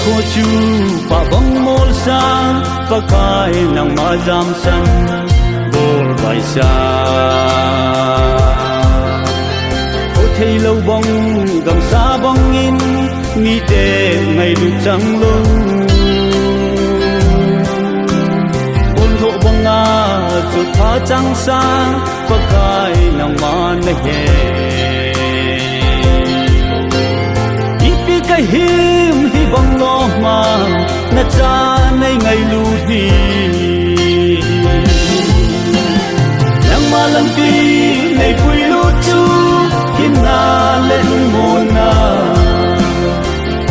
khô chu pa bang mol sang pa kai nang ma jam san bol bai sa o thei lo bong gam sa bong in mi te ngai lu chang lo bol ho bong a chu pha chang sang pa kai nang ma na he cái him hi bang lo ma na cha nei ngai lu hi nang ma lam pi nei pui lu chu hin na le mo na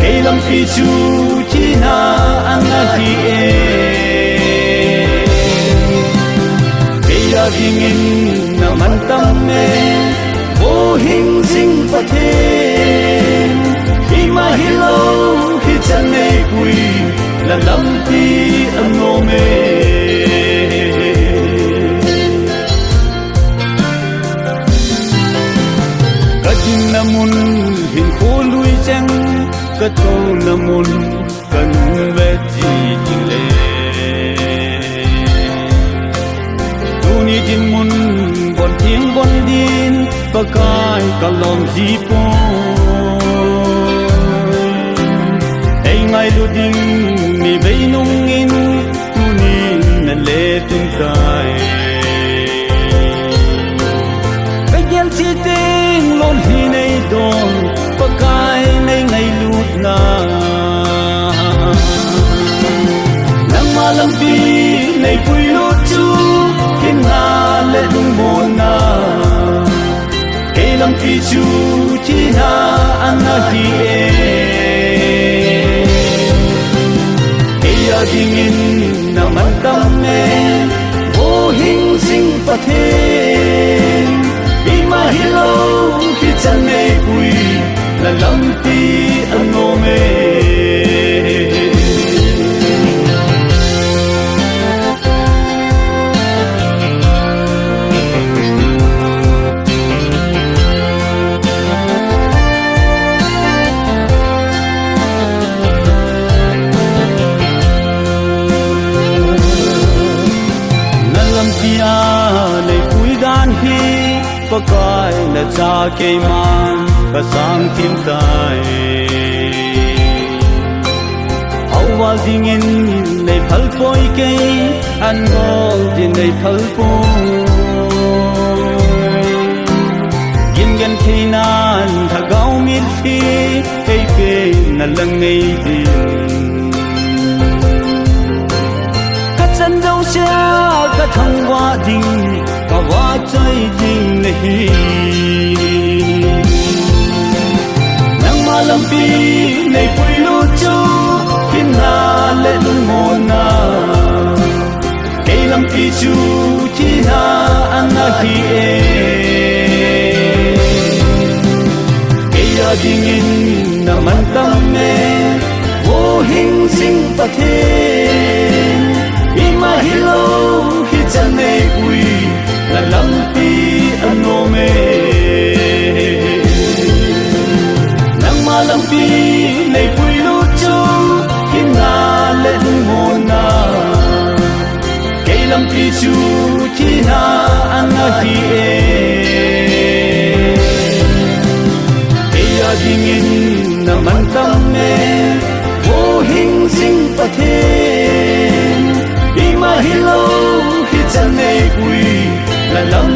ei lam pi chu chi na ang na hi e ei ya ding in na man tam me o hing sing pa the ma hello hi chan nei pui la lam ti am no me ka tin namun hin ko lui chang ka to namun kan ve ji ting le tu ni din mun bon thieng bon din pa kai ka lom ji po ngai lu ding mi bei nung in tu ni na le tin kai cái gen chi tin lon hi nei don pa kai nei ngai lu na nang ma lam pi nei pui lu chu kin na le dung mo na ke lam pi chu chi na an na hi e ding in na man tam me o hing sing pa the i ma hello ki chan nei pui la lam ti an no me nei pui dan hi pa kai na cha ke man ka sang tim tai au wa ding in nei phal poi ke an gol din nei phal po yin gan thi nan tha gau mit thi ke pe na lang ngei din ka chan dau sia ka thang wa ding ka wa chai ding nahi nang ma lam pi nei pui lu chu kin na le mo na ke lam pi chu chi na an na hi e ke ya ding in na man tam me wo hing sing pa the i ma hello hi chan nei pui la lam ti an no me nang ma lam pi nei pui lu chu kin na le mo na ke lam pi chu chi na an na hi e ke ya ding in na man tam me wo hing sing pa the i ma hello hi chan nei pui la lam